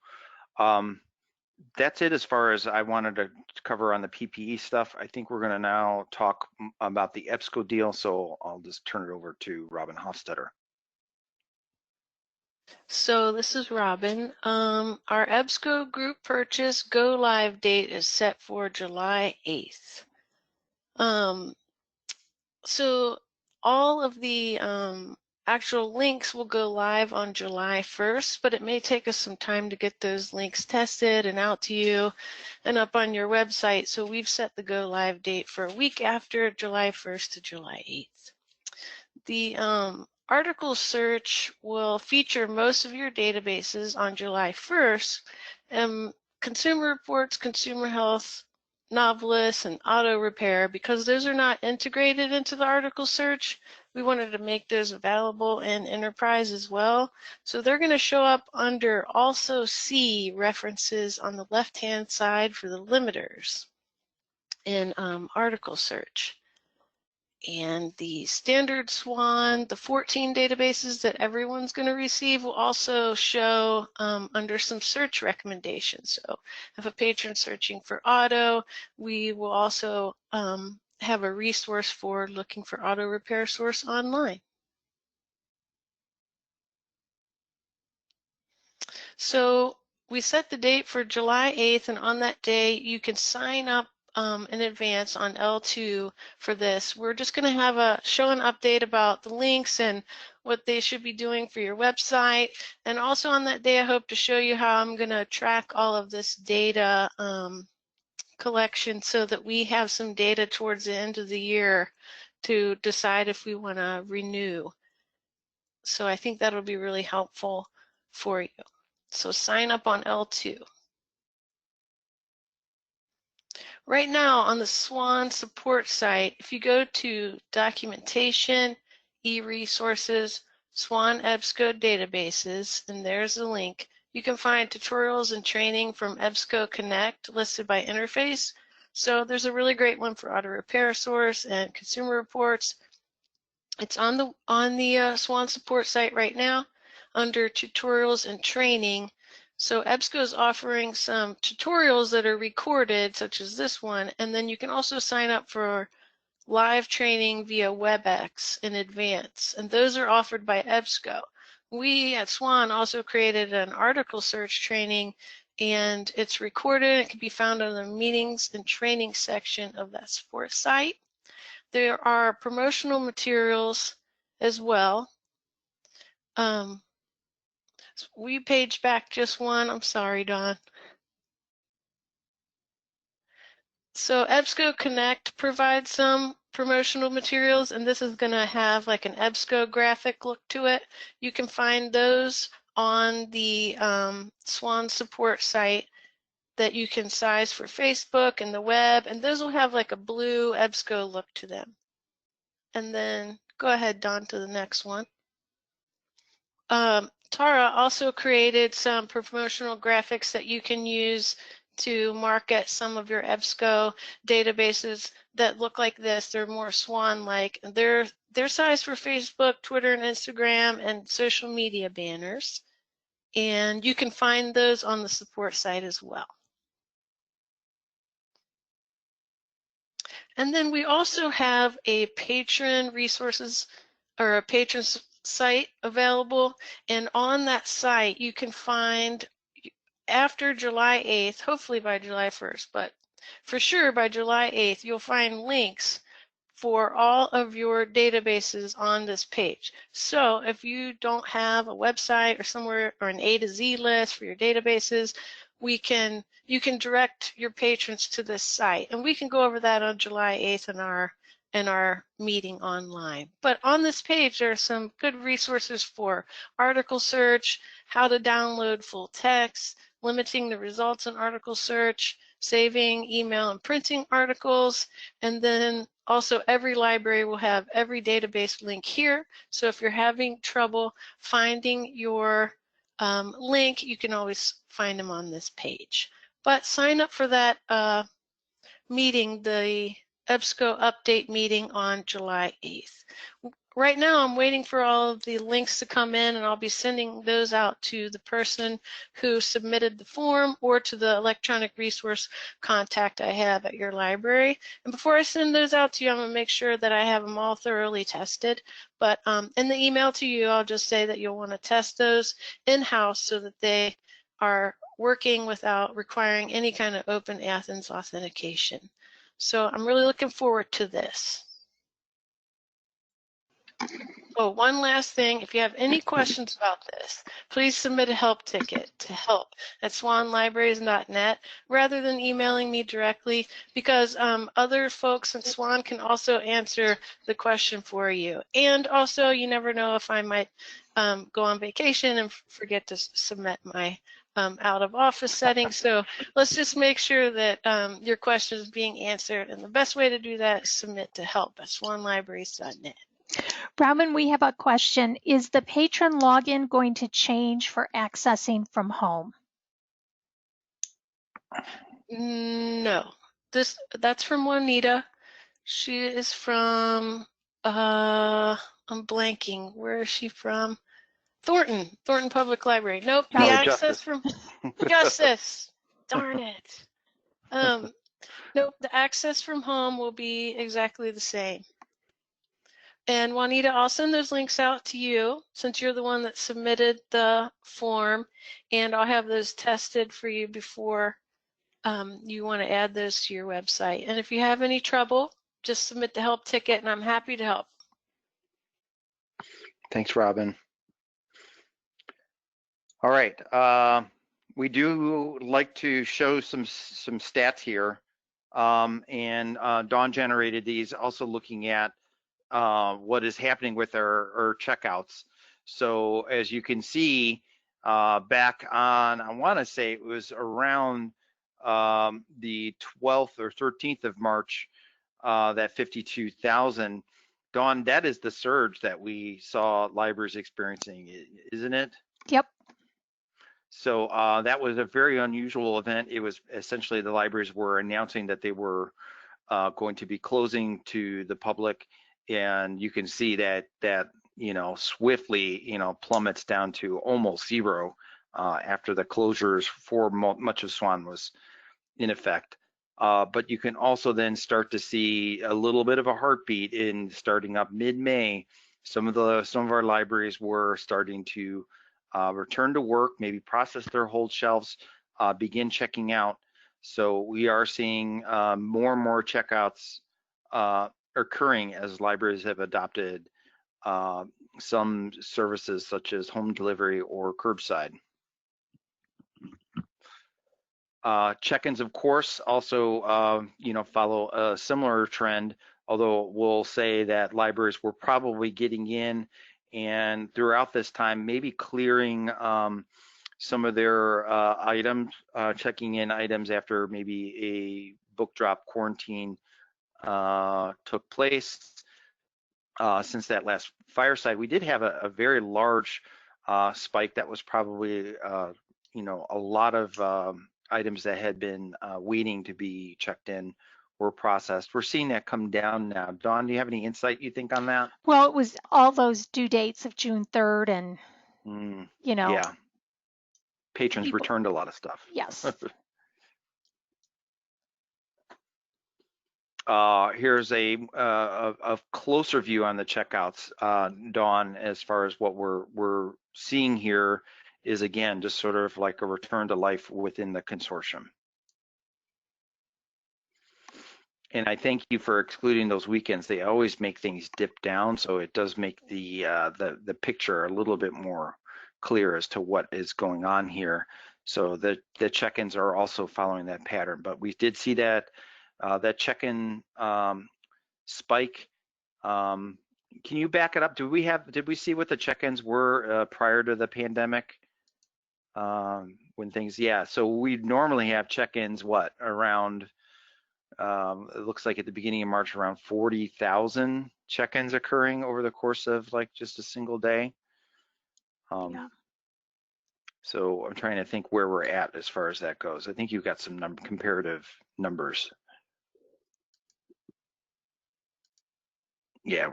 that's it as far as I wanted to cover on the PPE stuff. I think we're going to now talk about the EBSCO deal, so I'll just turn it over to Robin Hofstetter. So this is Robin. Our EBSCO group purchase go live date is set for July 8th. So all of the actual links will go live on July 1st, but it may take us some time to get those links tested and out to you and up on your website. So we've set the go live date for a week after July 1st to July 8th. The article search will feature most of your databases on July 1st. Consumer reports, consumer health, novelists, and auto repair, because those are not integrated into the article search. We wanted to make those available in enterprise as well. So they're going to show up under also see references on the left-hand side for the limiters in article search. And the standard SWAN, the 14 databases that everyone's going to receive, will also show under some search recommendations. So if a patron's searching for auto, we will also have a resource for looking for auto repair source online. So we set the date for July 8th, and on that day you can sign up in advance on L2 for this. We're just going to have show an update about the links and what they should be doing for your website. And also on that day, I hope to show you how I'm going to track all of this data collection so that we have some data towards the end of the year to decide if we want to renew. So I think that'll be really helpful for you. So sign up on L2. Right now on the SWAN support site, if you go to documentation, e-resources, SWAN EBSCO databases, and there's the link, you can find tutorials and training from EBSCO Connect listed by interface. So there's a really great one for auto repair source and consumer reports. It's on the SWAN support site right now under tutorials and training. So EBSCO is offering some tutorials that are recorded, such as this one, and then you can also sign up for live training via WebEx in advance, and those are offered by EBSCO. We at SWAN also created an article search training, and it's recorded. It can be found on the meetings and training section of that support site. There are promotional materials as well. We page back just one. I'm sorry, Don. So EBSCO Connect provides some promotional materials, and this is going to have like an EBSCO graphic look to it. You can find those on the SWAN support site that you can size for Facebook and the web, and those will have like a blue EBSCO look to them. And then go ahead, Don, to the next one. Tara also created some promotional graphics that you can use to market some of your EBSCO databases that look like this. They're more SWAN-like. They're sized for Facebook, Twitter, and Instagram, and social media banners. And you can find those on the support site as well. And then we also have a patron resources or a patron site available, and on that site you can find, after July 8th, hopefully by July 1st, but for sure by July 8th, you'll find links for all of your databases on this page. So if you don't have a website or somewhere or an A to Z list for your databases, you can direct your patrons to this site, and we can go over that on July 8th in our and our meeting online. But on this page, there are some good resources for article search, how to download full text, limiting the results in article search, saving, email, and printing articles, and then also every library will have every database link here. So if you're having trouble finding your link, you can always find them on this page. But sign up for that meeting, the EBSCO update meeting on July 8th. Right now, I'm waiting for all of the links to come in, and I'll be sending those out to the person who submitted the form or to the electronic resource contact I have at your library. And before I send those out to you, I'm going to make sure that I have them all thoroughly tested. But in the email to you, I'll just say that you'll want to test those in-house so that they are working without requiring any kind of Open Athens authentication. So I'm really looking forward to this. Oh, one last thing. If you have any questions about this, please submit a help ticket to help@swanlibraries.net rather than emailing me directly, because other folks in SWAN can also answer the question for you. And also, you never know if I might go on vacation and forget to submit my out of office setting. So let's just make sure that your question is being answered. And the best way to do that is submit to help@swanlibraries.net. Robin, we have a question. Is the patron login going to change for accessing from home? No, that's from Juanita. She is from I'm blanking. Where is she from? Thornton Public Library. Nope, the Probably access Justice. from Justice. Darn it. Nope, the access from home will be exactly the same. And Juanita, I'll send those links out to you since you're the one that submitted the form, and I'll have those tested for you before you want to add those to your website. And if you have any trouble, just submit the help ticket and I'm happy to help. Thanks, Robin. All right, we do like to show some stats here, and Dawn generated these, also looking at what is happening with our checkouts. So as you can see, back on, I want to say it was around the 12th or 13th of March, that 52,000. Dawn, that is the surge that we saw libraries experiencing, isn't it? Yep. So that was a very unusual event. It was essentially the libraries were announcing that they were going to be closing to the public, and you can see that swiftly plummets down to almost zero after the closures for much of SWAN was in effect. But you can also then start to see a little bit of a heartbeat in starting up mid-May. Some of our libraries were starting to return to work, maybe process their hold shelves, begin checking out. So we are seeing more and more checkouts occurring as libraries have adopted some services such as home delivery or curbside. Check-ins, of course, also follow a similar trend, although we'll say that libraries were probably getting in and throughout this time maybe clearing some of their items, checking in items after maybe a book drop quarantine took place. Since that last Fireside, we did have a very large spike that was probably a lot of items that had been waiting to be checked in were processed. We're seeing that come down now. Dawn, do you have any insight you think on that? Well, it was all those due dates of June 3rd and, Yeah. Patrons people returned a lot of stuff. Yes. Here's a closer view on the checkouts, Dawn, as far as what we're seeing here is, again, just sort of like a return to life within the consortium. And I thank you for excluding those weekends. They always make things dip down, so it does make the picture a little bit more clear as to what is going on here. So the check-ins are also following that pattern, but we did see that that check-in spike. Can you back it up? Did we see what the check-ins were prior to the pandemic? When things, yeah, so we normally have check-ins, what, around, it looks like at the beginning of March, around 40,000 check-ins occurring over the course of like just a single day. Yeah. So I'm trying to think where we're at as far as that goes. I think you've got some comparative numbers. Yeah,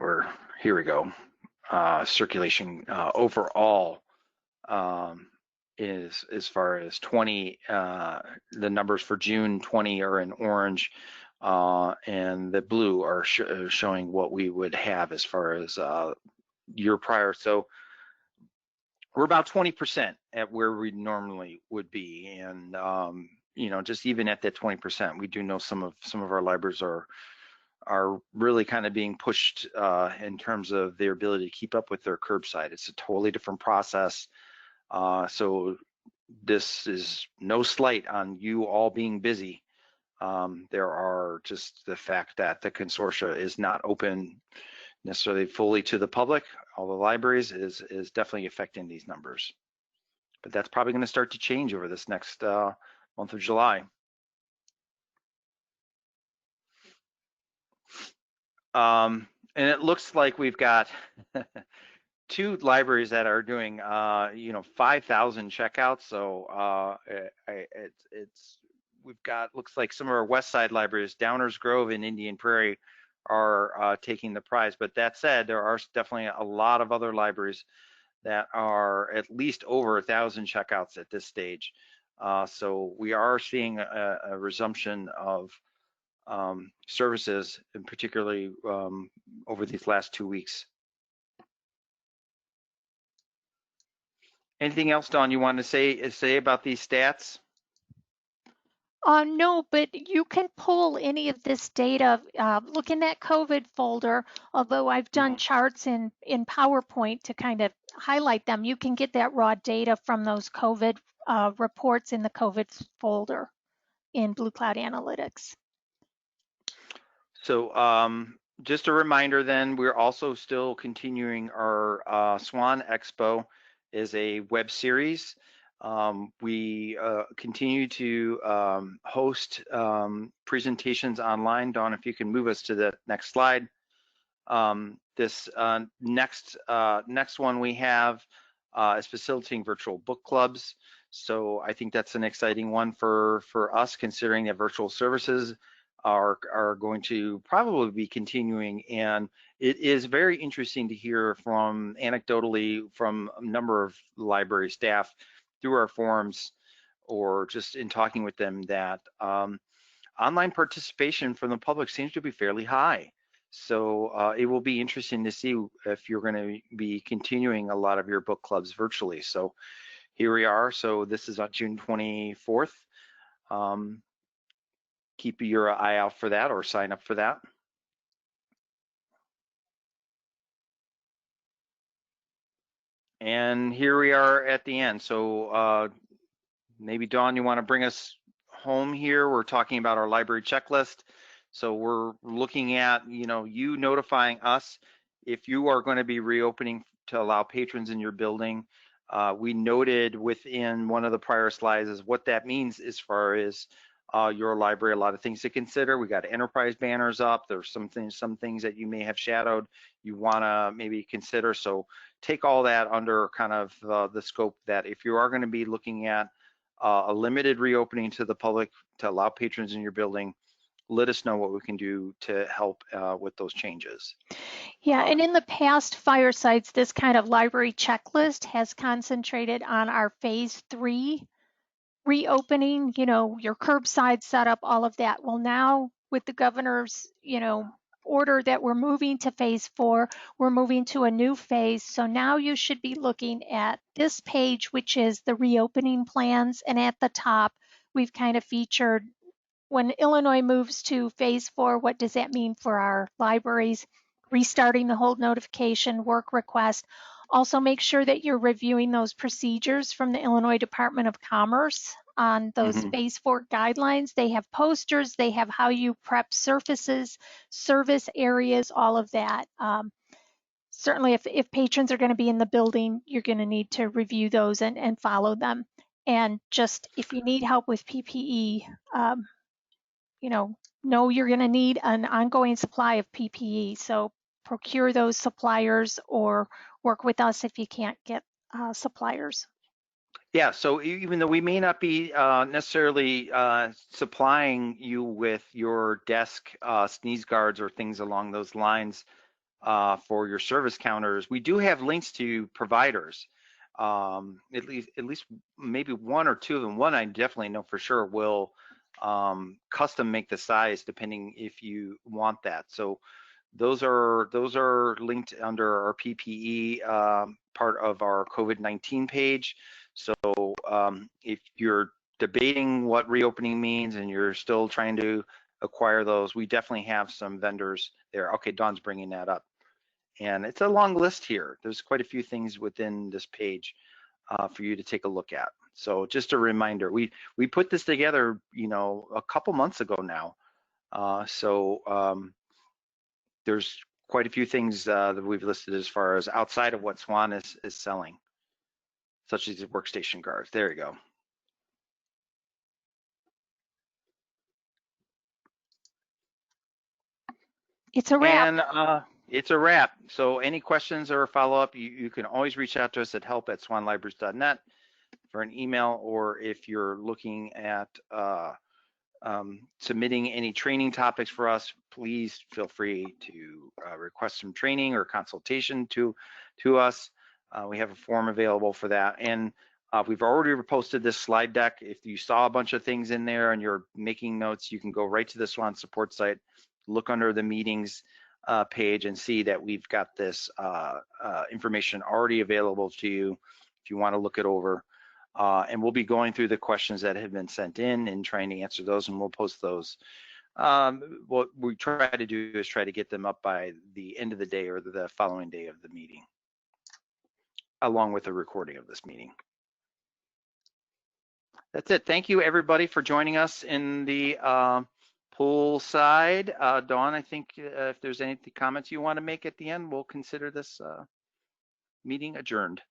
here we go. Circulation overall is as far as 20, the numbers for June 20 are in orange, and the blue are showing what we would have as far as year prior. So we're about 20% at where we normally would be, and you know, just even at that 20%, we do know some of our libraries are really kind of being pushed in terms of their ability to keep up with their curbside. It's a totally different process. So this is no slight on you all being busy. There are just the fact that the consortia is not open necessarily fully to the public. All the libraries is definitely affecting these numbers. But that's probably going to start to change over this next month of July. And it looks like we've got 2 libraries that are doing, you know, 5,000 checkouts. So we've got, looks like some of our West Side libraries, Downers Grove and Indian Prairie, are taking the prize. But that said, there are definitely a lot of other libraries that are at least over 1,000 checkouts at this stage. So we are seeing a resumption of services, and particularly over these last 2 weeks. Anything else, Dawn, you want to say about these stats? No, but you can pull any of this data. Look in that COVID folder, although I've done charts in PowerPoint to kind of highlight them. You can get that raw data from those COVID reports in the COVID folder in Blue Cloud Analytics. So just a reminder then, we're also still continuing our SWAN Expo is a web series. We continue to host presentations online. Dawn, if you can move us to the next slide. This next one we have is facilitating virtual book clubs. So I think that's an exciting one for us, considering that virtual services are going to probably be continuing, and it is very interesting to hear from anecdotally from a number of library staff through our forums or just in talking with them that online participation from the public seems to be fairly high. So it will be interesting to see if you're going to be continuing a lot of your book clubs virtually. So here we are. So this is on June 24th. Keep your eye out for that or sign up for that. And here we are at the end. So maybe Dawn, you want to bring us home here? We're talking about our library checklist. So we're looking at, you know, you notifying us if you are going to be reopening to allow patrons in your building. We noted within one of the prior slides is what that means as far as your library, a lot of things to consider. We got enterprise banners up. There's some things that you may have shadowed you want to maybe consider. So take all that under kind of the scope that if you are going to be looking at a limited reopening to the public to allow patrons in your building, let us know what we can do to help with those changes. Yeah, and in the past Firesides, this kind of library checklist has concentrated on our phase 3 reopening, you know, your curbside setup, all of that. Well, now with the governor's, you know, order that we're moving to phase 4, we're moving to a new phase. So now you should be looking at this page, which is the reopening plans. And at the top, we've kind of featured when Illinois moves to phase 4, what does that mean for our libraries? Restarting the hold notification, work request, Also, make sure that you're reviewing those procedures from the Illinois Department of Commerce on those Phase 4 guidelines. They have posters, they have how you prep surfaces, service areas, all of that. Certainly, if patrons are going to be in the building, you're going to need to review those and follow them. And just if you need help with PPE, you know you're going to need an ongoing supply of PPE. So procure those suppliers or work with us if you can't get suppliers. Yeah, so even though we may not be necessarily supplying you with your desk sneeze guards or things along those lines for your service counters, we do have links to providers. At least maybe one or two of them. One I definitely know for sure will custom make the size depending if you want that. So those are linked under our PPE part of our COVID-19 page. So if you're debating what reopening means and you're still trying to acquire those, we definitely have some vendors there. Okay, Dawn's bringing that up. And it's a long list here. There's quite a few things within this page for you to take a look at. So just a reminder, we put this together, you know, a couple months ago now. There's quite a few things that we've listed as far as outside of what SWAN is selling, such as the workstation guards. There you go. It's a wrap. And it's a wrap. So any questions or follow-up, you can always reach out to us at help@swanlibraries.net for an email, or if you're looking at submitting any training topics for us, please feel free to request some training or consultation to us. We have a form available for that. And we've already posted this slide deck. If you saw a bunch of things in there and you're making notes, you can go right to the SWAN support site, look under the meetings page and see that we've got this information already available to you if you want to look it over. And we'll be going through the questions that have been sent in and trying to answer those, and we'll post those. What we try to do is try to get them up by the end of the day or the following day of the meeting, along with a recording of this meeting. That's it. Thank you, everybody, for joining us in the pool side. Dawn, I think if there's any comments you want to make at the end, we'll consider this meeting adjourned.